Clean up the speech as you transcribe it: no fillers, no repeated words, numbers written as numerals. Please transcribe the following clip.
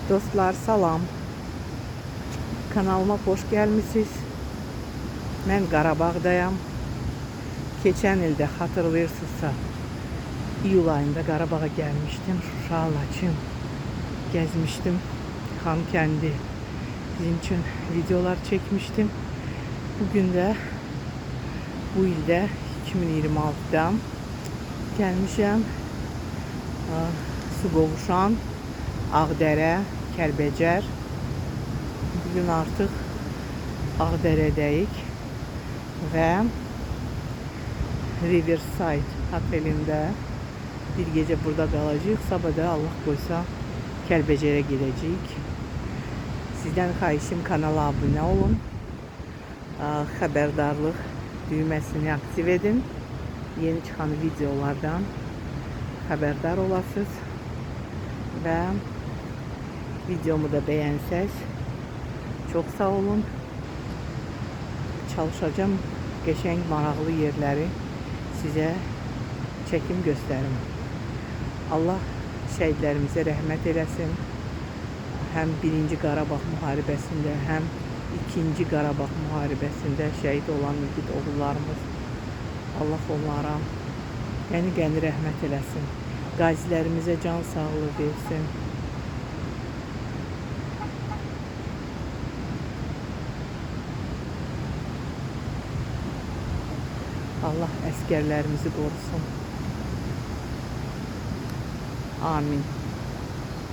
Dostlar salam. Kanalıma hoş gelmişsiniz. Ben Qarabağdayam. Keçən ildə hatırlayırsınızsa iyul ayında Qarabağa gelmiştim. Şuşa, Laçın gezmiştim. Xankəndi bizim için videolar çekmiştim. Bugün de bu ildə 2026'da gelmişim. Su qovuşan Ağdərə, Kəlbəcər. Bugün artık Ağdərədəyik ve Riverside otelinde bir gece burada kalacağız. Sabah da Allah koysa Kəlbəcərə gidəcəyik. Sizden xahişim kanala abone olun. Xəbərdarlıq düğmesini aktif edin. Yeni çıkan videolardan haberdar olasınız. Ve videomu da beğenseniz çok sağ olun. Çalışacağım geçen maraqlı yerleri size çekim gösterim. Allah şehitlerimize rahmet eylesin. Hem 1. Qarabağ müharibəsində, hem 2. Qarabağ müharibəsində şehit olan yiğit oğullarımız, Allah onlara qəni rəhmət eləsin. Qazilərimizə can sağlığı versin. Allah əsgərlərimizi qorusun. Amin.